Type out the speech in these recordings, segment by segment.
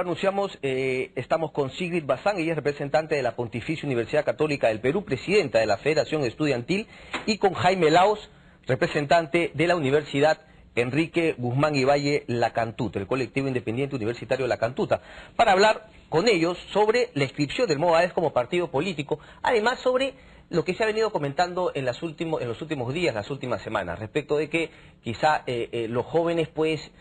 Anunciamos, estamos con Sigrid Bazán, ella es representante de la Pontificia Universidad Católica del Perú, presidenta de la Federación Estudiantil, y con Jaime Laos, representante de la Universidad Enrique Guzmán y Valle La Cantuta, el colectivo independiente universitario La Cantuta, para hablar con ellos sobre la inscripción del Movadef como partido político, además sobre lo que se ha venido comentando en los últimos días, las últimas semanas, respecto de que quizá los jóvenes pues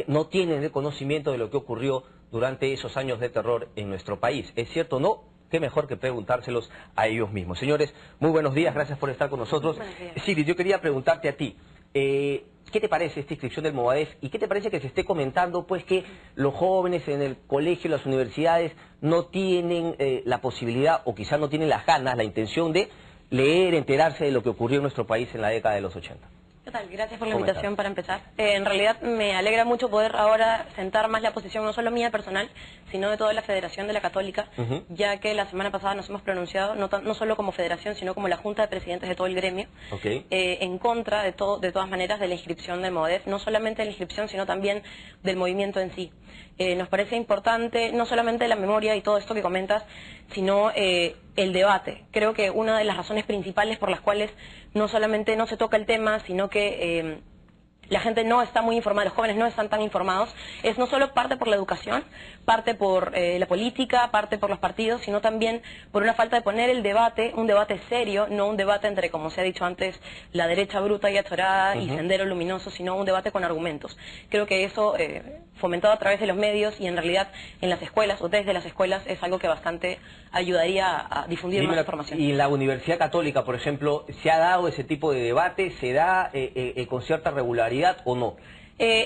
no tienen el conocimiento de lo que ocurrió durante esos años de terror en nuestro país. ¿Es cierto o no? Qué mejor que preguntárselos a ellos mismos. Señores, muy buenos días, gracias por estar con nosotros. Sigrid, yo quería preguntarte a ti, ¿qué te parece esta inscripción del Movadef y qué te parece que se esté comentando pues que los jóvenes en el colegio, las universidades no tienen la posibilidad o quizás no tienen las ganas, la intención de leer, enterarse de lo que ocurrió en nuestro país en la década de los 80? ¿Qué tal? Gracias por la invitación para empezar. En realidad me alegra mucho poder ahora sentar más la posición, no solo mía personal, sino de toda la Federación de la Católica, ya que la semana pasada nos hemos pronunciado, no solo como federación, sino como la Junta de Presidentes de todo el gremio, en contra de todas maneras de la inscripción del Movadef, no solamente de la inscripción, sino también del movimiento en sí. Nos parece importante no solamente la memoria y todo esto que comentas, sino el debate. Creo que una de las razones principales por las cuales no solamente no se toca el tema, sino que la gente no está muy informada, los jóvenes no están tan informados, es no solo parte por la educación, parte por la política, parte por los partidos, sino también por una falta de poner el debate, un debate serio, no un debate entre, como se ha dicho antes, la derecha bruta y achorada y sendero luminoso, sino un debate con argumentos. Creo que eso, fomentado a través de los medios y en realidad en las escuelas o desde las escuelas, es algo que bastante ayudaría a difundir más información. ¿Y en la Universidad Católica, por ejemplo, se ha dado ese tipo de debate? ¿Se da con cierta regularidad o no?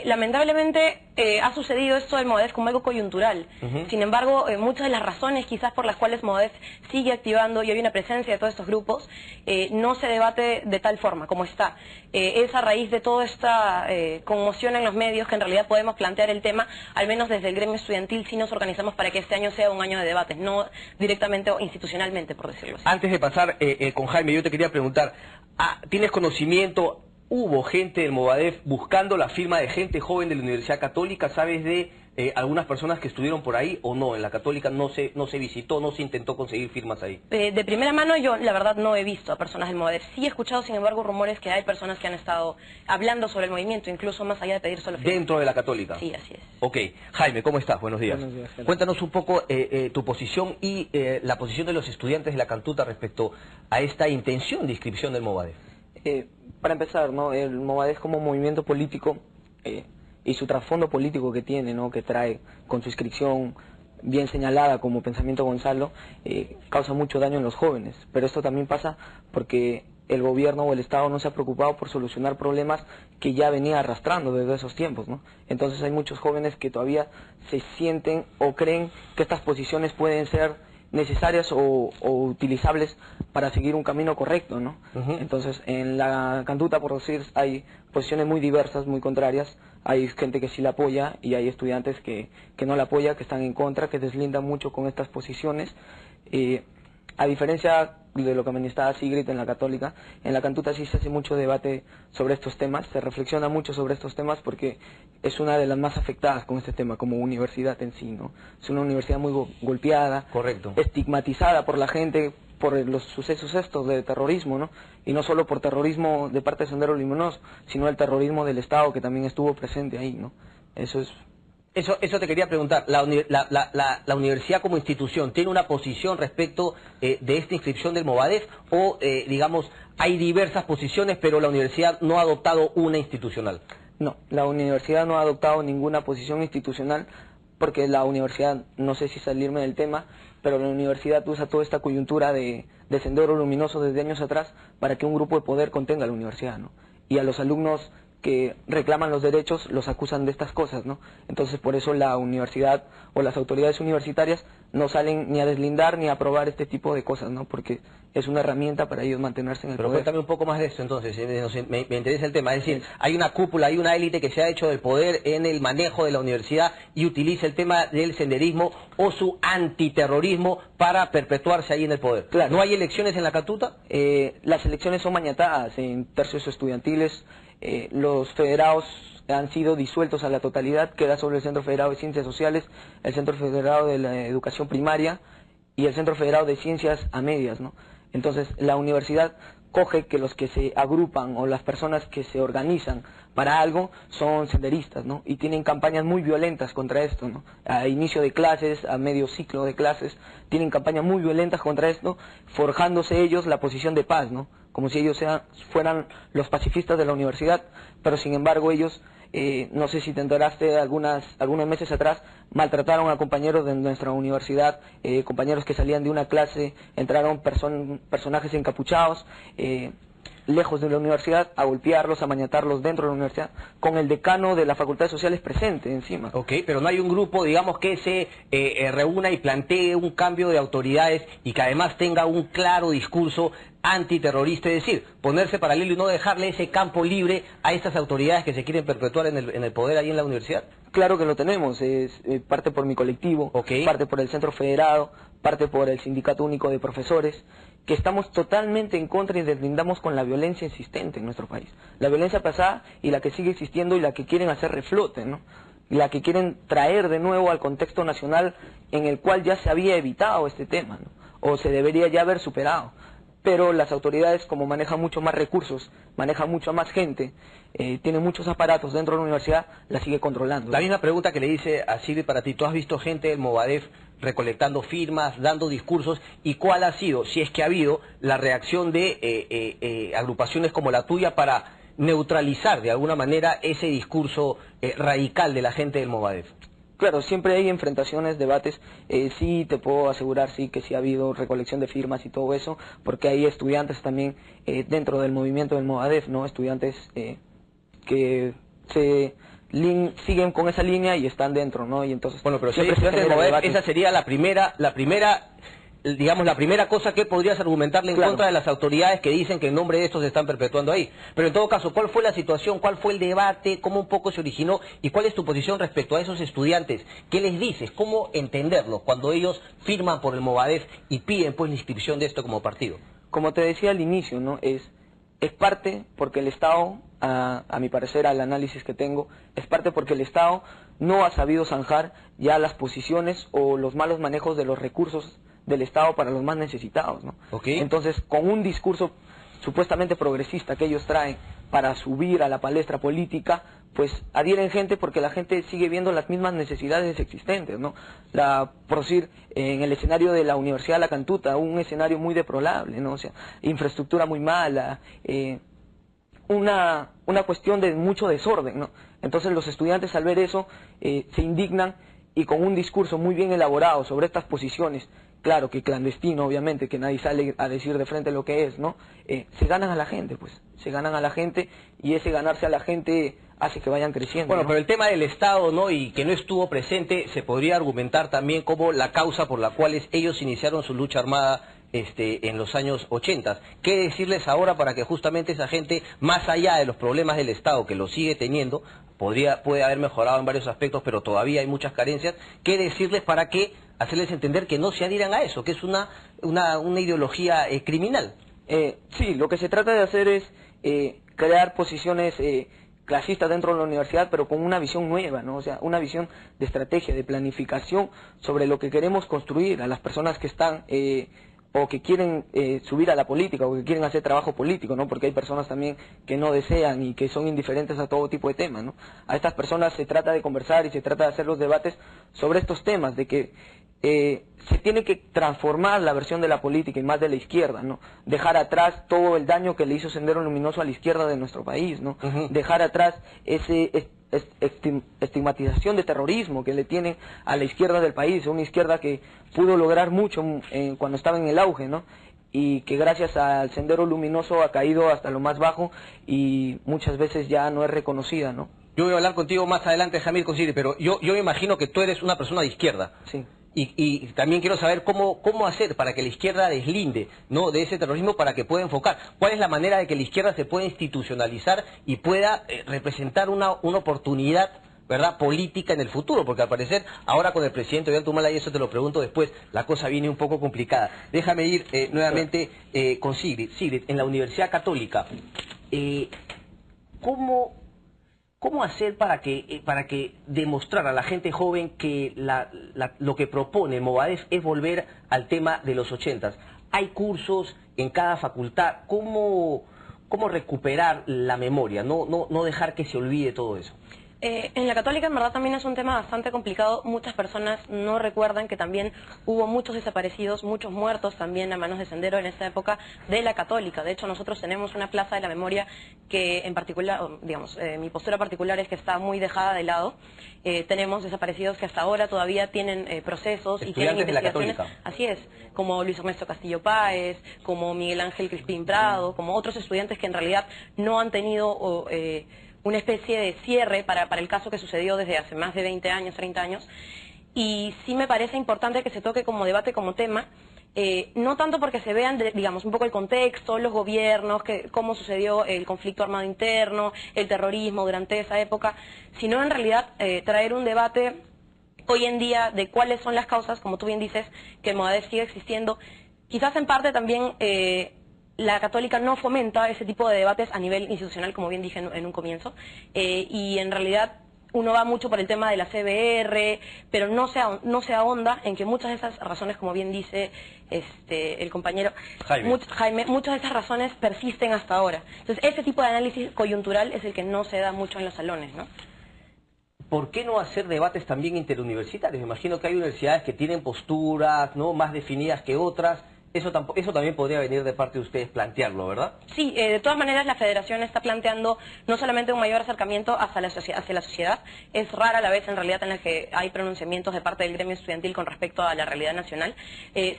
Lamentablemente ha sucedido esto del Movadef como algo coyuntural. Sin embargo, muchas de las razones quizás por las cuales Movadef sigue activando y hay una presencia de todos estos grupos, no se debate de tal forma como está. Es a raíz de toda esta conmoción en los medios que en realidad podemos plantear el tema, al menos desde el gremio estudiantil sí nos organizamos para que este año sea un año de debates, no directamente o institucionalmente, por decirlo así. Antes de pasar con Jaime, yo te quería preguntar, ¿tienes conocimiento? ¿Hubo gente del Movadef buscando la firma de gente joven de la Universidad Católica? ¿Sabes de algunas personas que estuvieron por ahí o no? En la Católica no se visitó, no se intentó conseguir firmas ahí. De primera mano yo la verdad no he visto a personas del Movadef. Sí he escuchado sin embargo rumores que hay personas que han estado hablando sobre el movimiento, incluso más allá de pedir solo firmas. ¿Dentro de la Católica? Sí, así es. Ok. Jaime, ¿cómo estás? Buenos días. Buenos días. Cuéntanos un poco tu posición y la posición de los estudiantes de la Cantuta respecto a esta intención de inscripción del Movadef. Para empezar, ¿no? El Movadef como movimiento político y su trasfondo político que tiene, ¿no? Que trae con su inscripción bien señalada como Pensamiento Gonzalo, causa mucho daño en los jóvenes. Pero esto también pasa porque el gobierno o el Estado no se ha preocupado por solucionar problemas que ya venía arrastrando desde esos tiempos, ¿no? Entonces hay muchos jóvenes que todavía se sienten o creen que estas posiciones pueden ser necesarias o utilizables para seguir un camino correcto, ¿no? Entonces, en la Cantuta, por decir, hay posiciones muy diversas, muy contrarias. Hay gente que sí la apoya y hay estudiantes que no la apoya, que están en contra, que deslindan mucho con estas posiciones. A diferencia de lo que manifestaba Sigrid en la Católica, en la Cantuta sí se hace mucho debate sobre estos temas, se reflexiona mucho sobre estos temas porque es una de las más afectadas con este tema como universidad en sí, ¿no? Es una universidad muy golpeada, estigmatizada por la gente por los sucesos estos de terrorismo, ¿no? Y no solo por terrorismo de parte de Sendero Luminoso, sino el terrorismo del Estado que también estuvo presente ahí, ¿no? Eso es... Eso te quería preguntar, ¿la universidad como institución tiene una posición respecto de esta inscripción del Movadef o, digamos, hay diversas posiciones pero la universidad no ha adoptado una institucional? No, la universidad no ha adoptado ninguna posición institucional porque la universidad, no sé si salirme del tema, pero la universidad usa toda esta coyuntura de Sendero Luminoso desde años atrás para que un grupo de poder contenga la universidad, ¿no? Y a los alumnos que reclaman los derechos los acusan de estas cosas, ¿no? Entonces por eso la universidad o las autoridades universitarias no salen ni a deslindar ni a aprobar este tipo de cosas, ¿no? Porque es una herramienta para ellos mantenerse en el poder. Pero cuéntame un poco más de esto entonces, me interesa el tema, es decir, hay una cúpula, hay una élite que se ha hecho del poder en el manejo de la universidad y utiliza el tema del senderismo o su antiterrorismo para perpetuarse ahí en el poder. Claro. ¿No hay elecciones en la Cantuta? Las elecciones son mañatadas en tercios estudiantiles, Los federados han sido disueltos a la totalidad, queda sobre el Centro Federado de Ciencias Sociales, el Centro Federado de la Educación Primaria y el Centro Federado de Ciencias a Medias, ¿no? Entonces la universidad coge que los que se agrupan o las personas que se organizan para algo son senderistas, ¿no? Y tienen campañas muy violentas contra esto, ¿no? A inicio de clases, a medio ciclo de clases, tienen campañas muy violentas contra esto, forjándose ellos la posición de paz, ¿no? Como si ellos fueran los pacifistas de la universidad, pero sin embargo ellos, no sé si te enteraste, algunos meses atrás maltrataron a compañeros de nuestra universidad, compañeros que salían de una clase, entraron personajes encapuchados, lejos de la universidad, a golpearlos, a maniatarlos dentro de la universidad, con el decano de la Facultad de Sociales presente encima. Ok, pero no hay un grupo, digamos, que se reúna y plantee un cambio de autoridades y que además tenga un claro discurso antiterrorista, es decir, ponerse paralelo y no dejarle ese campo libre a estas autoridades que se quieren perpetuar en el poder ahí en la universidad. Claro que lo tenemos, es parte por mi colectivo, parte por el Centro Federado, parte por el Sindicato Único de Profesores, que estamos totalmente en contra y deslindamos con la violencia existente en nuestro país. La violencia pasada y la que sigue existiendo y la que quieren hacer reflote, ¿no? La que quieren traer de nuevo al contexto nacional en el cual ya se había evitado este tema, ¿no? O se debería ya haber superado. Pero las autoridades, como manejan mucho más recursos, manejan mucho más gente, tienen muchos aparatos dentro de la universidad, la sigue controlando. La misma pregunta que le hice a Sigrid para ti. ¿Tú has visto gente del Movadef recolectando firmas, dando discursos? ¿Y cuál ha sido, si es que ha habido, la reacción de agrupaciones como la tuya para neutralizar de alguna manera ese discurso radical de la gente del Movadef? Claro, siempre hay enfrentaciones, debates, sí te puedo asegurar sí que sí ha habido recolección de firmas y todo eso, porque hay estudiantes también dentro del movimiento del Movadef, ¿no? Estudiantes que siguen con esa línea y están dentro, ¿no? Y entonces, bueno, pero si hay estudiantes del Movadef, esa sería la primera digamos, la primera cosa que podrías argumentarle en contra de las autoridades que dicen que en nombre de estos se están perpetuando ahí. Pero en todo caso, ¿cuál fue la situación? ¿Cuál fue el debate? ¿Cómo un poco se originó? ¿Y cuál es tu posición respecto a esos estudiantes? ¿Qué les dices? ¿Cómo entenderlos cuando ellos firman por el Movadef y piden pues la inscripción de esto como partido? Como te decía al inicio, ¿no? Es parte porque el Estado, a mi parecer, al análisis que tengo, es parte porque el Estado no ha sabido zanjar ya las posiciones o los malos manejos de los recursos del Estado para los más necesitados, ¿no? Entonces, con un discurso supuestamente progresista que ellos traen para subir a la palestra política, pues adhieren gente porque la gente sigue viendo las mismas necesidades existentes, ¿no? Por decir, en el escenario de la Universidad de La Cantuta, un escenario muy deplorable, ¿no? O sea, infraestructura muy mala, una cuestión de mucho desorden, ¿no? Entonces los estudiantes al ver eso se indignan y con un discurso muy bien elaborado sobre estas posiciones, claro que clandestino obviamente, que nadie sale a decir de frente lo que es, ¿no? Se ganan a la gente, pues, se ganan a la gente y ese ganarse a la gente hace que vayan creciendo. Bueno, ¿no? pero el tema del Estado, ¿no? Y que no estuvo presente, se podría argumentar también como la causa por la cual ellos iniciaron su lucha armada en los años 80. ¿Qué decirles ahora para que justamente esa gente, más allá de los problemas del Estado, que lo sigue teniendo, puede haber mejorado en varios aspectos, pero todavía hay muchas carencias, qué decirles para que hacerles entender que no se adhieran a eso, que es una ideología criminal? Sí, lo que se trata de hacer es crear posiciones clasistas dentro de la universidad, pero con una visión nueva, ¿no? O sea, una visión de estrategia, de planificación sobre lo que queremos construir a las personas que están o que quieren subir a la política o que quieren hacer trabajo político, ¿no? Porque hay personas también que no desean y que son indiferentes a todo tipo de temas, ¿no? A estas personas se trata de conversar y se trata de hacer los debates sobre estos temas, de que se tiene que transformar la versión de la política y más de la izquierda, ¿no? Dejar atrás todo el daño que le hizo Sendero Luminoso a la izquierda de nuestro país, ¿no? Dejar atrás ese estigmatización de terrorismo que le tienen a la izquierda del país, una izquierda que pudo lograr mucho cuando estaba en el auge, ¿no? Y que gracias al Sendero Luminoso ha caído hasta lo más bajo y muchas veces ya no es reconocida, ¿no? Yo voy a hablar contigo más adelante, Jamil Consigli, pero yo me imagino que tú eres una persona de izquierda. Sí. Y también quiero saber cómo hacer para que la izquierda deslinde, ¿no?, de ese terrorismo, para que pueda enfocar. ¿Cuál es la manera de que la izquierda se pueda institucionalizar y pueda representar una oportunidad, ¿verdad?, política en el futuro? Porque al parecer, ahora con el presidente Ollanta, y eso te lo pregunto después, la cosa viene un poco complicada. Déjame ir nuevamente con Sigrid. Sigrid, en la Universidad Católica, ¿Cómo hacer para que demostrar a la gente joven que lo que propone Movadef es volver al tema de los 80s? Hay cursos en cada facultad. ¿Cómo recuperar la memoria? No dejar que se olvide todo eso. En la Católica en verdad también es un tema bastante complicado. Muchas personas no recuerdan que también hubo muchos desaparecidos, muchos muertos también a manos de Sendero en esta época de la Católica. De hecho, nosotros tenemos una plaza de la memoria que en particular, digamos, mi postura particular es que está muy dejada de lado. Tenemos desaparecidos que hasta ahora todavía tienen procesos y tienen investigaciones. Así es, como Luis Ernesto Castillo Páez, como Miguel Ángel Crispín Prado, como otros estudiantes que en realidad no han tenido una especie de cierre para el caso que sucedió desde hace más de 20 años, 30 años. Y sí me parece importante que se toque como debate, como tema, no tanto porque se vean, digamos, un poco el contexto, los gobiernos, cómo sucedió el conflicto armado interno, el terrorismo durante esa época, sino en realidad traer un debate hoy en día de cuáles son las causas, como tú bien dices, que el Movadef sigue existiendo. Quizás en parte también la Católica no fomenta ese tipo de debates a nivel institucional, como bien dije en un comienzo, y en realidad uno va mucho por el tema de la CBR, pero no se ahonda en que muchas de esas razones, como bien dice el compañero Jaime, muchas de esas razones persisten hasta ahora. Entonces ese tipo de análisis coyuntural es el que no se da mucho en los salones, ¿no? ¿Por qué no hacer debates también interuniversitarios? Me imagino que hay universidades que tienen posturas, ¿no?, más definidas que otras. Eso también podría venir de parte de ustedes plantearlo, ¿verdad? Sí, de todas maneras la Federación está planteando no solamente un mayor acercamiento hacia la sociedad, es rara la vez en realidad en la que hay pronunciamientos de parte del gremio estudiantil con respecto a la realidad nacional.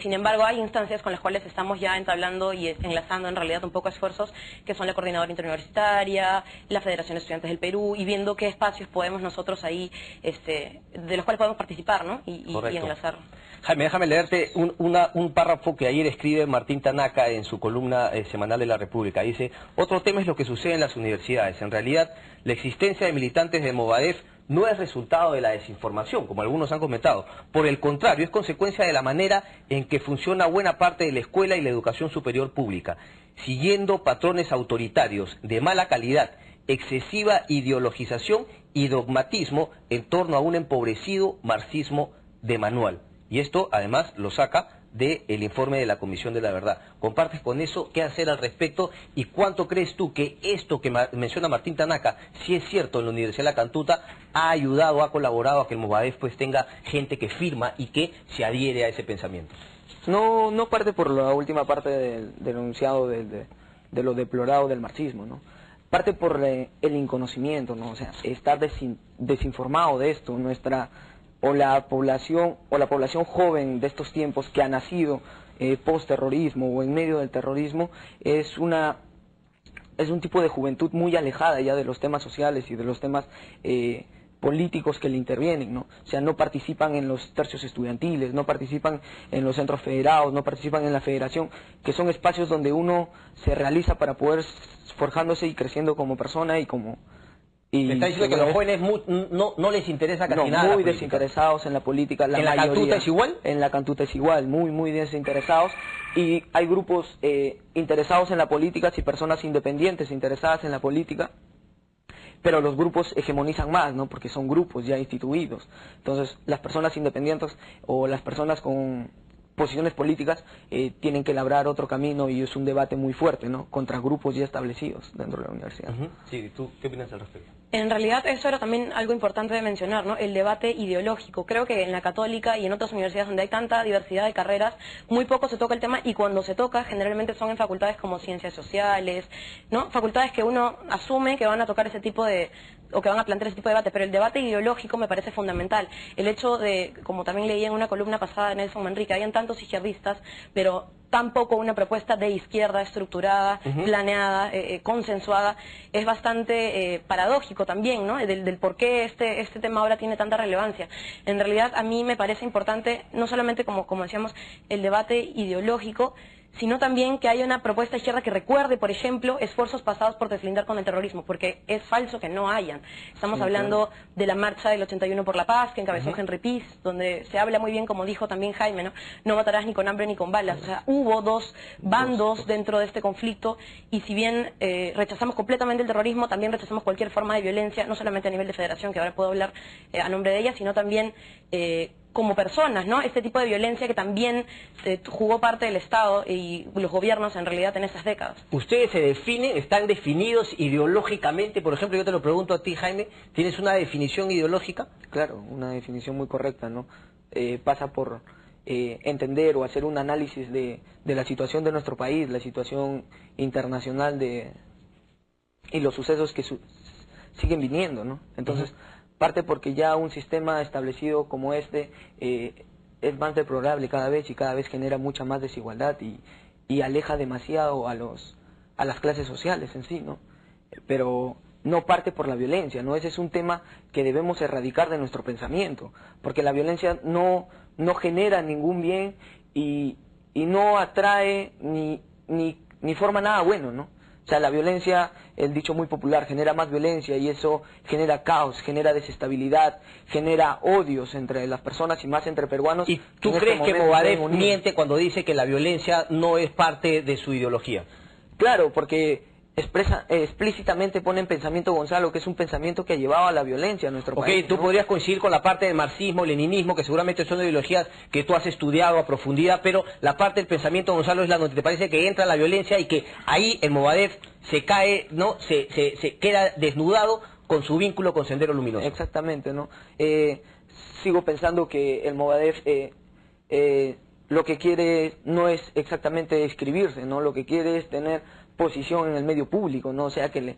Sin embargo, hay instancias con las cuales estamos ya entablando y enlazando en realidad un poco esfuerzos, que son la Coordinadora Interuniversitaria, la Federación de Estudiantes del Perú, y viendo qué espacios podemos nosotros ahí, de los cuales podemos participar, ¿no? y enlazar. Jaime, déjame leerte un párrafo que ayer escribe Martín Tanaka en su columna semanal de La República. Dice: otro tema es lo que sucede en las universidades. En realidad, la existencia de militantes de Movadef no es resultado de la desinformación, como algunos han comentado. Por el contrario, es consecuencia de la manera en que funciona buena parte de la escuela y la educación superior pública, siguiendo patrones autoritarios de mala calidad, excesiva ideologización y dogmatismo en torno a un empobrecido marxismo de manual. Y esto, además, lo saca del informe de la Comisión de la Verdad. ¿Compartes con eso? ¿Qué hacer al respecto? ¿Y cuánto crees tú que esto que menciona Martín Tanaka, si es cierto en la Universidad de La Cantuta, ha ayudado, ha colaborado a que el Movadef pues tenga gente que firma y que se adhiere a ese pensamiento? No parte por la última parte del enunciado de lo deplorado del marxismo, ¿no? Parte por el inconocimiento, ¿no? O sea, estar desinformado de esto. La población joven de estos tiempos que ha nacido post-terrorismo o en medio del terrorismo es un tipo de juventud muy alejada ya de los temas sociales y de los temas políticos que le intervienen, ¿no? O sea, no participan en los tercios estudiantiles, no participan en los centros federados, no participan en la federación, que son espacios donde uno se realiza para poder forjándose y creciendo como persona y como... Me está diciendo que a los jóvenes no les interesa casi nada. Muy desinteresados en la política. ¿En la Cantuta es igual? En la Cantuta es igual, muy desinteresados. Y hay grupos interesados en la política, y personas independientes interesadas en la política, pero los grupos hegemonizan más, ¿no? Porque son grupos ya instituidos. Entonces, las personas independientes o las personas con posiciones políticas tienen que labrar otro camino, y es un debate muy fuerte, ¿no?, contra grupos ya establecidos dentro de la universidad. Sí, ¿tú qué opinas al respecto? En realidad eso era también algo importante de mencionar, ¿no?, el debate ideológico. Creo que en la Católica y en otras universidades donde hay tanta diversidad de carreras, muy poco se toca el tema, y cuando se toca generalmente son en facultades como Ciencias Sociales, ¿no?, facultades que uno asume que van a tocar ese tipo de, o que van a plantear ese tipo de debate, pero el debate ideológico me parece fundamental. El hecho de, como también leí en una columna pasada de Nelson Manrique, hayan tantos izquierdistas, pero tampoco una propuesta de izquierda estructurada, planeada, consensuada, es bastante paradójico también, ¿no?, del por qué este tema ahora tiene tanta relevancia. En realidad a mí me parece importante, no solamente como decíamos, el debate ideológico, sino también que haya una propuesta de izquierda que recuerde, por ejemplo, esfuerzos pasados por deslindar con el terrorismo, porque es falso que no hayan. Estamos hablando de la marcha del 81 por la paz, que encabezó Henry Piz, donde se habla muy bien, como dijo también Jaime, ¿no? No matarás ni con hambre ni con balas. O sea, hubo dos bandos dentro de este conflicto, y si bien rechazamos completamente el terrorismo, también rechazamos cualquier forma de violencia, no solamente a nivel de federación, que ahora puedo hablar a nombre de ella, sino también como personas, ¿no? Este tipo de violencia que también jugó parte del Estado y los gobiernos en realidad en esas décadas. ¿Ustedes se definen, están definidos ideológicamente? Por ejemplo, yo te lo pregunto a ti, Jaime, ¿tienes una definición ideológica? Claro, una definición muy correcta, ¿no? Pasa por entender o hacer un análisis de la situación de nuestro país, la situación internacional y los sucesos que siguen viniendo, ¿no? Entonces, parte porque ya un sistema establecido como este es más deplorable cada vez, y cada vez genera mucha más desigualdad y aleja demasiado a las clases sociales en sí, ¿no? Pero no parte por la violencia, ¿no? Ese es un tema que debemos erradicar de nuestro pensamiento, porque la violencia no genera ningún bien y no atrae ni forma nada bueno, ¿no? O sea, la violencia, el dicho muy popular, genera más violencia, y eso genera caos, genera desestabilidad, genera odios entre las personas y más entre peruanos. ¿Y tú crees que Movadef miente cuando dice que la violencia no es parte de su ideología? Claro, porque explícitamente pone en pensamiento Gonzalo, que es un pensamiento que ha llevado a la violencia a nuestro país. Tú podrías coincidir con la parte del marxismo, leninismo, que seguramente son ideologías que tú has estudiado a profundidad, pero la parte del pensamiento Gonzalo es la donde te parece que entra la violencia y que ahí el Movadef se cae, ¿no? Se queda desnudado con su vínculo con Sendero Luminoso. Exactamente, ¿no? Sigo pensando que el Movadef lo que quiere no es exactamente escribirse, ¿no? Lo que quiere es tener posición en el medio público, ¿no? O sea, que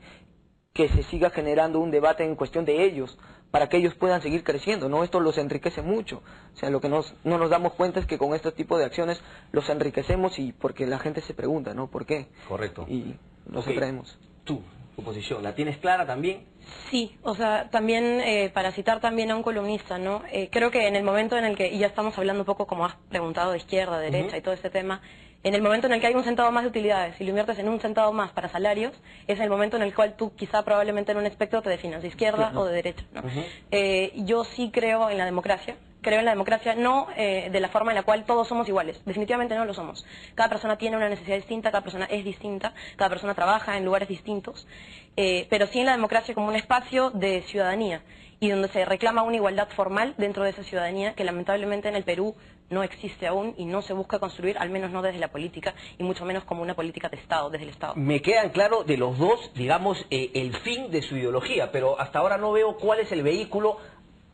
se siga generando un debate en cuestión de ellos, para que ellos puedan seguir creciendo, ¿no? Esto los enriquece mucho. O sea, lo que no nos damos cuenta es que con este tipo de acciones los enriquecemos, y porque la gente se pregunta, ¿no? ¿Por qué? Correcto. Y nos atraemos. Tu posición, ¿la tienes clara también? Sí, o sea, también para citar también a un columnista, ¿no? Creo que en el momento en el que, y ya estamos hablando un poco, como has preguntado, de izquierda, derecha y todo este tema, en el momento en el que hay un centavo más de utilidades y lo inviertes en un centavo más para salarios, es el momento en el cual tú quizá probablemente en un espectro te definas de izquierda o de derecha, ¿no? Yo sí creo en la democracia. Creo en la democracia no de la forma en la cual todos somos iguales. Definitivamente no lo somos. Cada persona tiene una necesidad distinta, cada persona es distinta, cada persona trabaja en lugares distintos, pero sí en la democracia como un espacio de ciudadanía y donde se reclama una igualdad formal dentro de esa ciudadanía que lamentablemente en el Perú no existe aún y no se busca construir, al menos no desde la política y mucho menos como una política de Estado, desde el Estado. Me quedan claro de los dos, digamos, el fin de su ideología, pero hasta ahora no veo cuál es el vehículo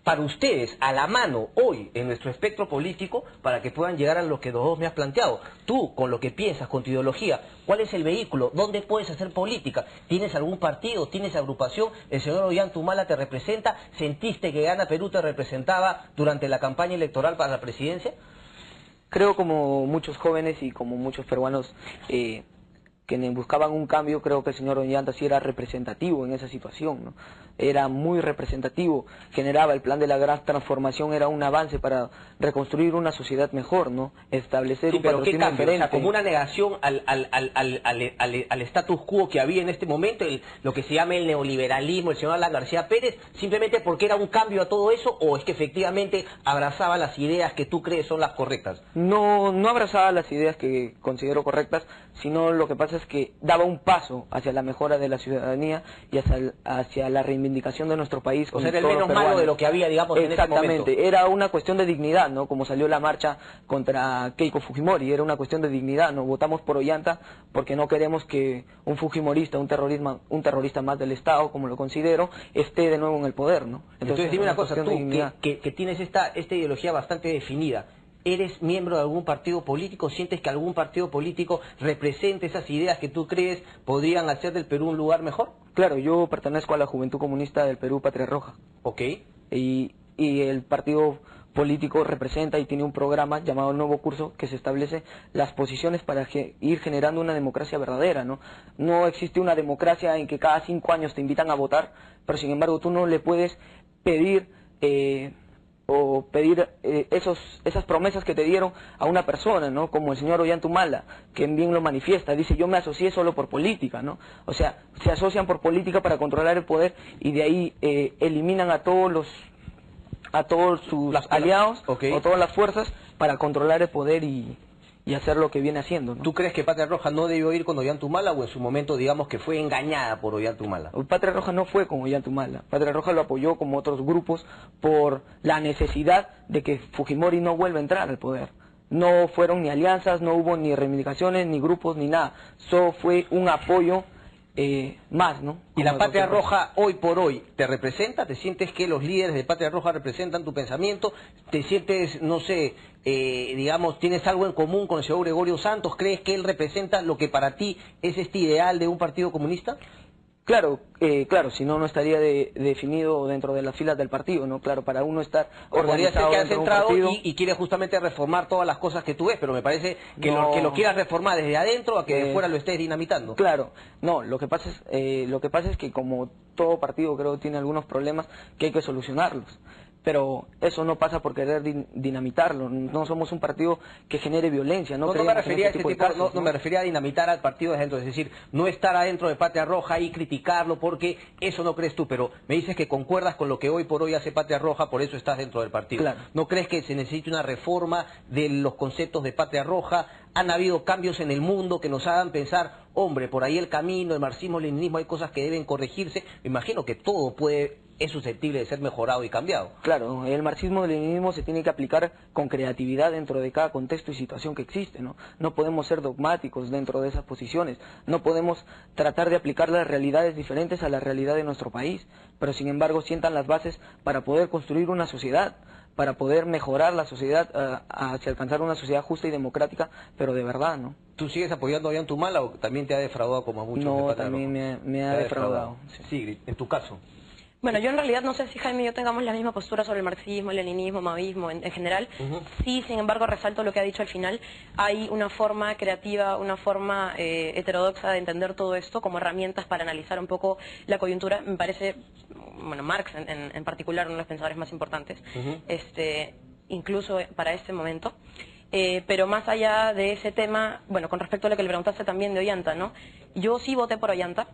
para ustedes, a la mano, hoy, en nuestro espectro político, para que puedan llegar a lo que los dos me has planteado. Tú, con lo que piensas, con tu ideología, ¿cuál es el vehículo? ¿Dónde puedes hacer política? ¿Tienes algún partido? ¿Tienes agrupación? ¿El señor Ollantumala te representa? ¿Sentiste que Gana Perú te representaba durante la campaña electoral para la presidencia? Creo, como muchos jóvenes y como muchos peruanos que buscaban un cambio, creo que el señor Ollanta sí era representativo en esa situación, ¿no? Era muy representativo, generaba el plan de la gran transformación, era un avance para reconstruir una sociedad mejor, ¿no? Establecer un patrocinio diferente. O sea, como una negación al status quo que había en este momento, lo que se llama el neoliberalismo, el señor Alan García Pérez, simplemente porque era un cambio a todo eso, o es que efectivamente abrazaba las ideas que tú crees son las correctas. No abrazaba las ideas que considero correctas, sino lo que pasa es que daba un paso hacia la mejora de la ciudadanía y hacia la reivindicación de nuestro país. O sea, era el menos malo de lo que había, digamos, en ese momento. Exactamente, era una cuestión de dignidad, ¿no? Como salió la marcha contra Keiko Fujimori, era una cuestión de dignidad, ¿no? Votamos por Ollanta porque no queremos que un fujimorista, un terrorista más del Estado, como lo considero, esté de nuevo en el poder, ¿no? Entonces dime una cosa, tú que tienes esta ideología bastante definida, ¿eres miembro de algún partido político? ¿Sientes que algún partido político represente esas ideas que tú crees podrían hacer del Perú un lugar mejor? Claro, yo pertenezco a la Juventud Comunista del Perú, Patria Roja. Ok. Y el partido político representa y tiene un programa llamado El Nuevo Curso que se establece las posiciones para ir generando una democracia verdadera, ¿no? No existe una democracia en que cada 5 años te invitan a votar, pero sin embargo tú no le puedes pedir o pedir esas promesas que te dieron a una persona, ¿no? Como el señor Ollantumala, que bien lo manifiesta, dice yo me asocié solo por política, ¿no? O sea, se asocian por política para controlar el poder y de ahí eliminan a todos sus aliados o todas las fuerzas para controlar el poder y hacer lo que viene haciendo, ¿no? ¿Tú crees que Patria Roja no debió ir con Ollantumala o en su momento digamos que fue engañada por Ollantumala? Patria Roja no fue con Ollantumala. Patria Roja lo apoyó como otros grupos por la necesidad de que Fujimori no vuelva a entrar al poder. No fueron ni alianzas, no hubo ni reivindicaciones, ni grupos, ni nada. Solo fue un apoyo más, ¿no? ¿Y la Patria Roja hoy por hoy te representa? ¿Te sientes que los líderes de Patria Roja representan tu pensamiento? ¿Te sientes, no sé, digamos, tienes algo en común con el señor Gregorio Santos? ¿Crees que él representa lo que para ti es este ideal de un partido comunista? Claro, claro, si no, no estaría definido dentro de las filas del partido, ¿no? Claro, para uno estar organizado podría ser que has entrado partido, y quieres justamente reformar todas las cosas que tú ves, pero me parece que, que lo quieras reformar desde adentro a que de fuera lo estés dinamitando. Claro, no, lo que pasa es que como todo partido creo tiene algunos problemas que hay que solucionarlos. Pero eso no pasa por querer dinamitarlo. No somos un partido que genere violencia. No me refería a ese tipo, no me refería a dinamitar al partido desde dentro. Es decir, no estar adentro de Patria Roja y criticarlo porque eso no crees tú. Pero me dices que concuerdas con lo que hoy por hoy hace Patria Roja, por eso estás dentro del partido. Claro. ¿No crees que se necesite una reforma de los conceptos de Patria Roja? Han habido cambios en el mundo que nos hagan pensar, hombre, por ahí el camino, el marxismo-leninismo, hay cosas que deben corregirse. Me imagino que todo es susceptible de ser mejorado y cambiado. Claro, el marxismo-leninismo se tiene que aplicar con creatividad dentro de cada contexto y situación que existe, ¿no? No podemos ser dogmáticos dentro de esas posiciones, no podemos tratar de aplicar las realidades diferentes a la realidad de nuestro país, pero sin embargo sientan las bases para poder construir una sociedad, para poder mejorar la sociedad hacia alcanzar una sociedad justa y democrática, pero de verdad, ¿no? ¿Tú sigues apoyando a Ollantumala o también te ha defraudado como a muchos? No, también me ha defraudado. Sí, en tu caso. Bueno, yo en realidad no sé si Jaime y yo tengamos la misma postura sobre el marxismo, el leninismo, maoísmo en general. Sí, sin embargo, resalto lo que ha dicho al final. Hay una forma creativa, una forma heterodoxa de entender todo esto como herramientas para analizar un poco la coyuntura. Me parece, bueno, Marx en particular, uno de los pensadores más importantes, incluso para este momento. Pero más allá de ese tema, bueno, con respecto a lo que le preguntaste también de Ollanta, ¿no? Yo sí voté por Ollanta,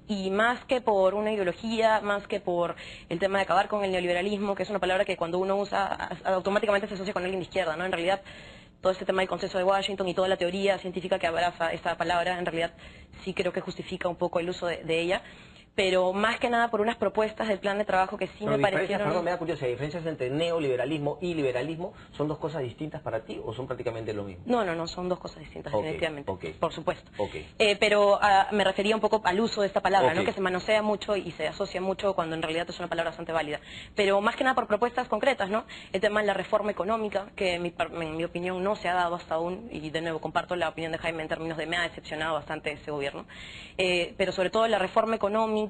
y más que por una ideología, más que por el tema de acabar con el neoliberalismo, que es una palabra que cuando uno usa automáticamente se asocia con alguien de izquierda, ¿no? En realidad, todo este tema del consenso de Washington y toda la teoría científica que abraza esta palabra, en realidad sí creo que justifica un poco el uso de ella. Pero más que nada por unas propuestas del plan de trabajo que sí me parecieron... Perdón, me da curiosidad, ¿diferencias entre neoliberalismo y liberalismo son dos cosas distintas para ti o son prácticamente lo mismo? No, son dos cosas distintas, definitivamente, por supuesto. Okay. Pero me refería un poco al uso de esta palabra, ¿no? Que se manosea mucho y se asocia mucho cuando en realidad es una palabra bastante válida. Pero más que nada por propuestas concretas, ¿no? El tema de la reforma económica, que en mi opinión no se ha dado hasta aún, y de nuevo comparto la opinión de Jaime en términos de me ha decepcionado bastante ese gobierno. Pero sobre todo la reforma económica,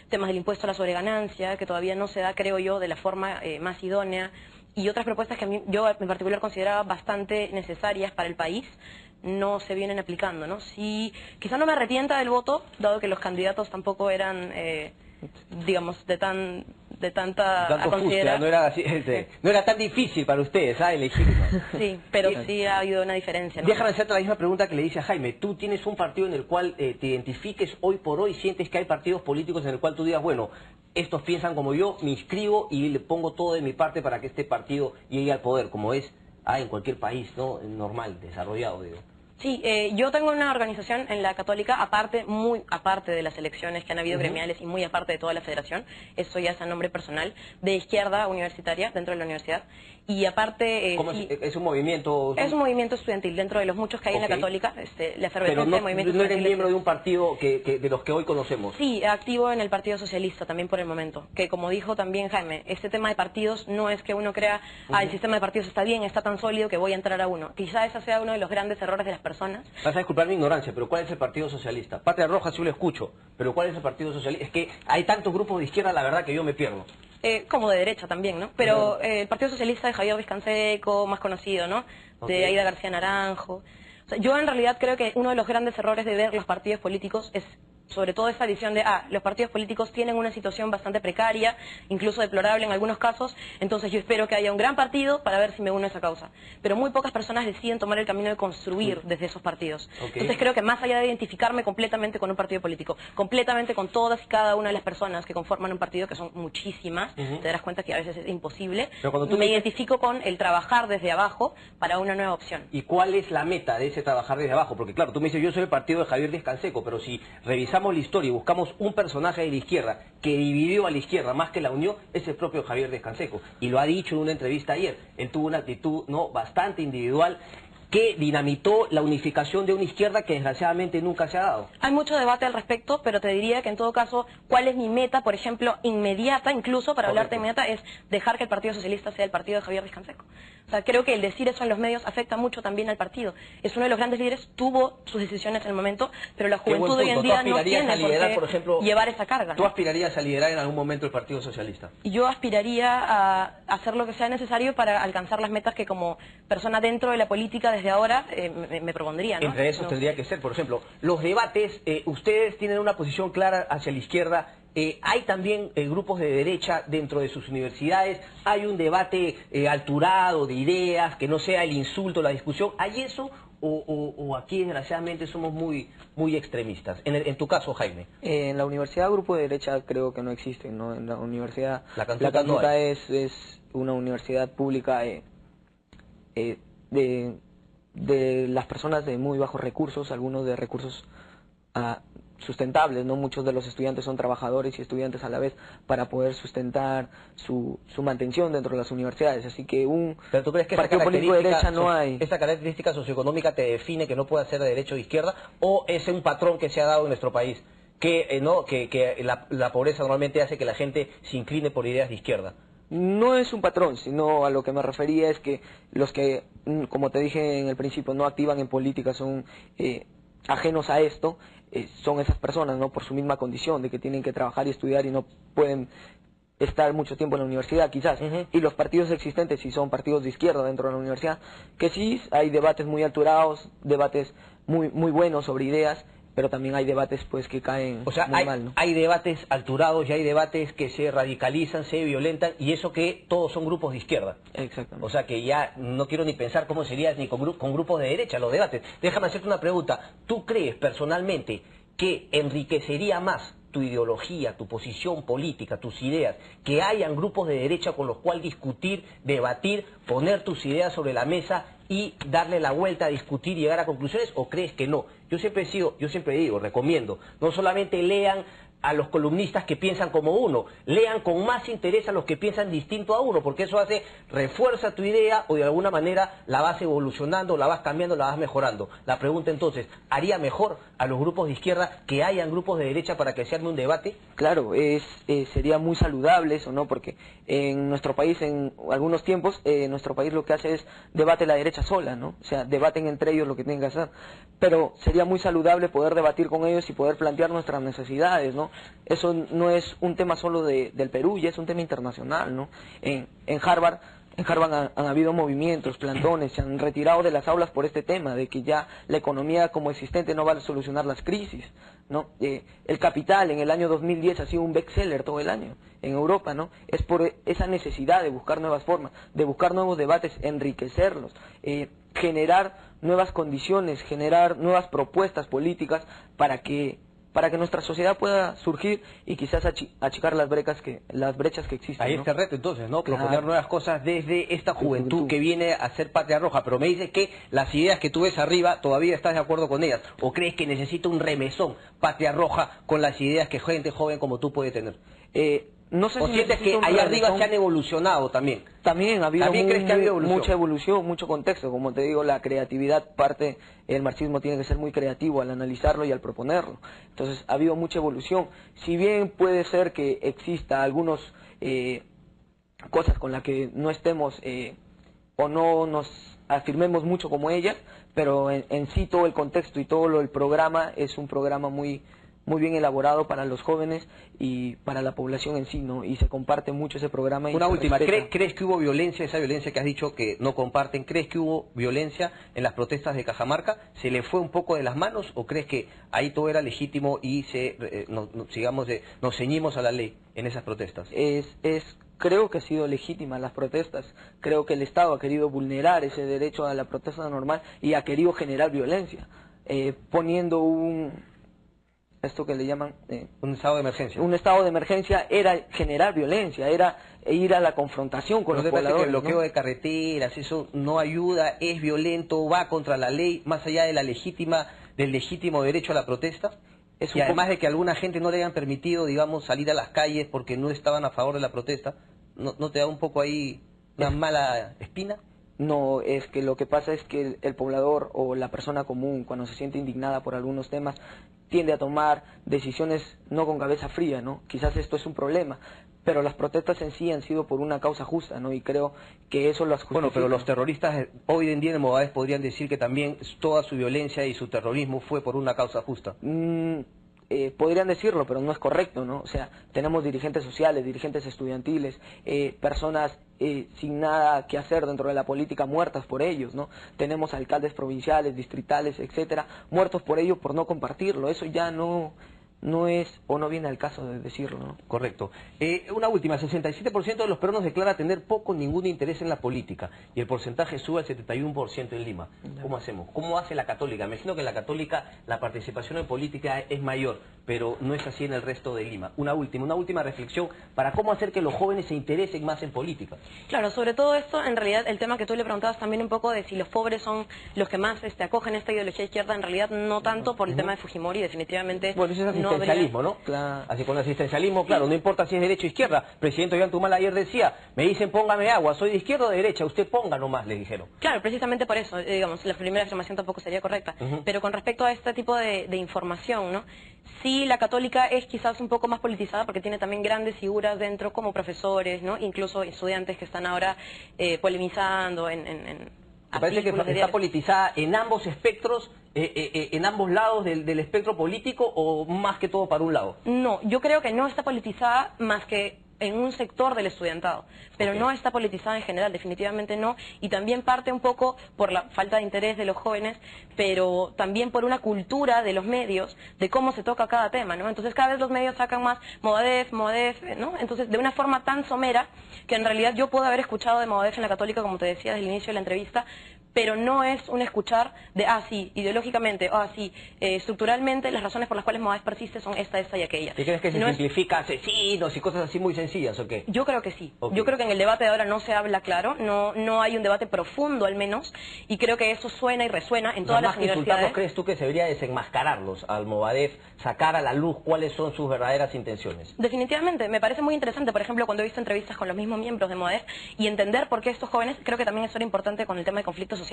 temas del impuesto a la sobreganancia, que todavía no se da, creo yo, de la forma más idónea, y otras propuestas que yo en particular consideraba bastante necesarias para el país, no se vienen aplicando, ¿no? Sí, quizá no me arrepienta del voto, dado que los candidatos tampoco eran, digamos, de tanta a considerar. No era, no era tan difícil para ustedes, elegir. Sí, pero sí ha habido una diferencia, ¿no? Déjame hacerte la misma pregunta que le hice a Jaime. ¿Tú tienes un partido en el cual te identifiques hoy por hoy? ¿Sientes que hay partidos políticos en el cual tú digas, bueno, estos piensan como yo, me inscribo y le pongo todo de mi parte para que este partido llegue al poder, como es en cualquier país, ¿no? Normal, desarrollado, digo? Sí, yo tengo una organización en la Católica, muy aparte de las elecciones que han habido gremiales y muy aparte de toda la federación, eso ya es a nombre personal, de izquierda universitaria dentro de la universidad, y aparte... ¿Cómo es un movimiento? Es un movimiento estudiantil dentro de los muchos que hay en la Católica, la efervescencia de movimientos Pero no eres miembro de un partido de los que hoy conocemos. Sí, activo en el Partido Socialista también por el momento, que como dijo también Jaime, este tema de partidos no es que uno crea, el sistema de partidos está bien, está tan sólido que voy a entrar a uno. Quizá ese sea uno de los grandes errores de las personas. Vas a disculpar mi ignorancia, pero ¿cuál es el Partido Socialista? Patria Roja sí lo escucho, pero ¿cuál es el Partido Socialista? Es que hay tantos grupos de izquierda, la verdad que yo me pierdo. Como de derecha también, ¿no? Pero el Partido Socialista de Javier Vizcanseco, más conocido, ¿no? De Aida García Naranjo. O sea, yo en realidad creo que uno de los grandes errores de ver los partidos políticos es sobre todo esa visión de, los partidos políticos tienen una situación bastante precaria, incluso deplorable en algunos casos, entonces yo espero que haya un gran partido para ver si me uno a esa causa. Pero muy pocas personas deciden tomar el camino de construir desde esos partidos. Entonces creo que más allá de identificarme completamente con un partido político, completamente con todas y cada una de las personas que conforman un partido, que son muchísimas, te darás cuenta que a veces es imposible, me identifico con el trabajar desde abajo para una nueva opción. ¿Y cuál es la meta de ese trabajar desde abajo? Porque claro, tú me dices, yo soy el partido de Javier Díaz-Canseco, pero si revisamos la historia y buscamos un personaje de la izquierda que dividió a la izquierda más que la unió, es el propio Javier Díaz-Canseco. Y lo ha dicho en una entrevista ayer. Él tuvo una actitud bastante individual que dinamitó la unificación de una izquierda que desgraciadamente nunca se ha dado. Hay mucho debate al respecto, pero te diría que en todo caso, ¿cuál es mi meta, por ejemplo, inmediata, incluso para hablarte inmediata, es dejar que el Partido Socialista sea el partido de Javier Díaz-Canseco? O sea, creo que el decir eso en los medios afecta mucho también al partido. Es uno de los grandes líderes, tuvo sus decisiones en el momento, pero la juventud hoy en día no tiene por qué llevar esa carga. ¿Tú aspirarías a liderar en algún momento el Partido Socialista? Yo aspiraría a hacer lo que sea necesario para alcanzar las metas que como persona dentro de la política desde ahora me propondría, ¿no? Entre esos tendría que ser, por ejemplo, los debates, ustedes tienen una posición clara hacia la izquierda. Hay también grupos de derecha dentro de sus universidades, hay un debate alturado de ideas, que no sea el insulto, la discusión. ¿Hay eso o aquí desgraciadamente somos muy extremistas? En tu caso, Jaime. En la universidad grupo de derecha creo que no existen, ¿no? En la universidad La Cantuta es una universidad pública de las personas de muy bajos recursos, algunos de recursos sustentables, ¿no? Muchos de los estudiantes son trabajadores y estudiantes a la vez para poder sustentar su mantención dentro de las universidades, así que ¿Pero tú crees que partido político de derecha no hay? ¿Esa característica socioeconómica te define que no pueda ser de derecha o de izquierda, o es un patrón que se ha dado en nuestro país, que la pobreza normalmente hace que la gente se incline por ideas de izquierda? No es un patrón, sino a lo que me refería es que los que, como te dije en el principio, no activan en política, son ajenos a esto, son esas personas, ¿no? Por su misma condición de que tienen que trabajar y estudiar y no pueden estar mucho tiempo en la universidad, quizás. Y los partidos existentes, si son partidos de izquierda dentro de la universidad, que sí hay debates muy alturados, debates muy buenos sobre ideas, pero también hay debates pues que caen muy mal, ¿no? Hay debates alturados y hay debates que se radicalizan, se violentan, y eso que todos son grupos de izquierda. Exactamente. O sea que ya no quiero ni pensar cómo sería ni con grupos de derecha los debates. Déjame hacerte una pregunta. ¿Tú crees personalmente que enriquecería más tu ideología, tu posición política, tus ideas, que hayan grupos de derecha con los cuales discutir, debatir, poner tus ideas sobre la mesa y darle la vuelta a discutir y llegar a conclusiones, o crees que no? Yo siempre digo, recomiendo, no solamente lean a los columnistas que piensan como uno, lean con más interés a los que piensan distinto a uno, porque eso refuerza tu idea o de alguna manera la vas evolucionando, la vas cambiando, la vas mejorando. La pregunta entonces, ¿haría mejor a los grupos de izquierda que hayan grupos de derecha para que se arme un debate? Claro, sería muy saludable eso, ¿no? Porque en nuestro país, en algunos tiempos, nuestro país lo que hace es debate la derecha sola, ¿no? O sea, debaten entre ellos lo que tienen que hacer. Pero sería muy saludable poder debatir con ellos y poder plantear nuestras necesidades, ¿no? Eso no es un tema solo del Perú, ya es un tema internacional, ¿no? En Harvard han habido movimientos, plantones, se han retirado de las aulas por este tema, de que ya la economía como existente no va a solucionar las crisis, ¿no? El Capital en el año 2010 ha sido un bestseller todo el año en Europa, ¿no? Es por esa necesidad de buscar nuevas formas, de buscar nuevos debates, enriquecerlos, generar nuevas condiciones, generar nuevas propuestas políticas para que nuestra sociedad pueda surgir y quizás achicar las brechas que existen, Ahí ¿no? está el reto entonces, ¿no? Claro. Proponer nuevas cosas desde esta juventud que viene a ser patria roja. Pero me dices que las ideas que tú ves arriba, ¿todavía estás de acuerdo con ellas? ¿O crees que necesita un remesón patria roja con las ideas que gente joven como tú puede tener? No sé ¿O si sientes que allá arriba se han evolucionado también? También ha habido ¿Crees que ha habido evolución? mucha evolución, mucho contexto. Como te digo, la creatividad el marxismo tiene que ser muy creativo al analizarlo y al proponerlo. Entonces, ha habido mucha evolución. Si bien puede ser que exista algunas cosas con las que no estemos o no nos afirmemos mucho como ellas, pero en sí todo el contexto y todo el programa es un programa muy muy bien elaborado para los jóvenes y para la población en sí, ¿no? Y se comparte mucho ese programa. Una última, ¿crees que hubo violencia, esa violencia que has dicho que no comparten? ¿Crees que hubo violencia en las protestas de Cajamarca? ¿Se le fue un poco de las manos o crees que ahí todo era legítimo y nos ceñimos a la ley en esas protestas? Creo que ha sido legítima las protestas. Creo que el Estado ha querido vulnerar ese derecho a la protesta normal y ha querido generar violencia, poniendo esto que le llaman un estado de emergencia. Un estado de emergencia era generar violencia, era ir a la confrontación con los pobladores. Que el bloqueo de carreteras, eso no ayuda, es violento, va contra la ley, más allá de del legítimo derecho a la protesta. Y además de que a alguna gente no le hayan permitido, digamos, salir a las calles porque no estaban a favor de la protesta, ¿no te da un poco ahí una mala espina? No, es que lo que pasa es que el poblador o la persona común, cuando se siente indignada por algunos temas, tiende a tomar decisiones no con cabeza fría, ¿no? Quizás esto es un problema, pero las protestas en sí han sido por una causa justa, ¿no? Y creo que eso las justifica. Bueno, pero los terroristas hoy en día en Movadef podrían decir que también toda su violencia y su terrorismo fue por una causa justa. Podrían decirlo, pero no es correcto, ¿no? O sea, tenemos dirigentes sociales, dirigentes estudiantiles, personas sin nada que hacer dentro de la política muertas por ellos, ¿no? Tenemos alcaldes provinciales, distritales, etcétera, muertos por ello por no compartirlo. Eso ya no es o no viene al caso de decirlo, ¿no? Correcto. Una última, 67% de los peruanos declara tener poco o ningún interés en la política y el porcentaje sube al 71% en Lima. ¿Cómo hacemos? ¿Cómo hace la Católica? Me imagino que en la Católica la participación en política es mayor, pero no es así en el resto de Lima. Una última reflexión para cómo hacer que los jóvenes se interesen más en política. Claro, sobre todo esto, en realidad, el tema que tú le preguntabas también un poco de si los pobres son los que más acogen esta ideología izquierda, en realidad no tanto por el tema de Fujimori, definitivamente. Bueno, eso es asistencialismo, ¿no? Claro. Así con asistencialismo, claro, no importa si es derecha o izquierda. Presidente Ollanta ayer decía, me dicen póngame agua, soy de izquierda o de derecha, usted ponga nomás, le dijeron. Claro, precisamente por eso, digamos, la primera afirmación tampoco sería correcta. Pero con respecto a este tipo de información, ¿no? Sí, la Católica es quizás un poco más politizada porque tiene también grandes figuras dentro como profesores, ¿no? Incluso estudiantes que están ahora polemizando ¿Te parece que está politizada en ambos espectros, en ambos lados del espectro político o más que todo para un lado? No, yo creo que no está politizada más que en un sector del estudiantado, pero no está politizada en general, definitivamente no, y también parte un poco por la falta de interés de los jóvenes, pero también por una cultura de los medios, de cómo se toca cada tema, ¿no? Entonces cada vez los medios sacan más Movadef, ¿no? Entonces de una forma tan somera que en realidad yo puedo haber escuchado de Movadef en la Católica, como te decía desde el inicio de la entrevista, pero no es un escuchar de, sí, ideológicamente, sí, estructuralmente las razones por las cuales Movadef persiste son esta y aquella. ¿Y crees que se simplifica asesinos y cosas así muy sencillas o qué? Yo creo que sí. Yo creo que en el debate de ahora no se habla claro, no hay un debate profundo al menos, y creo que eso suena y resuena en todas las universidades. ¿Crees tú que se debería desenmascararlos al Movadef, sacar a la luz cuáles son sus verdaderas intenciones? Definitivamente, me parece muy interesante, por ejemplo, cuando he visto entrevistas con los mismos miembros de Movadef y entender por qué estos jóvenes, creo que también eso era importante con el tema de conflictos sociales.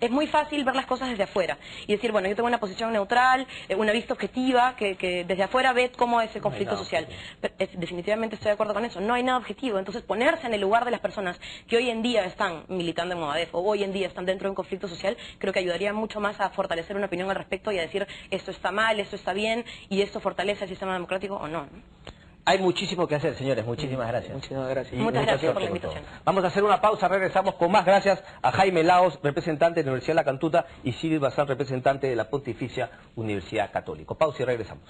Es muy fácil ver las cosas desde afuera y decir, bueno, yo tengo una posición neutral, una vista objetiva, que desde afuera ve cómo es el conflicto social. Pero, definitivamente estoy de acuerdo con eso, no hay nada objetivo. Entonces ponerse en el lugar de las personas que hoy en día están militando en Movadef o hoy en día están dentro de un conflicto social, creo que ayudaría mucho más a fortalecer una opinión al respecto y a decir esto está mal, esto está bien y esto fortalece el sistema democrático o no, ¿no? Hay muchísimo que hacer, señores. Muchísimas gracias. Muchísimas gracias. Muchas gracias por la invitación. Vamos a hacer una pausa, regresamos con más. Gracias a Jaime Laos, representante de la Universidad de La Cantuta, y Sigrid Bazán, representante de la Pontificia Universidad Católica. Pausa y regresamos.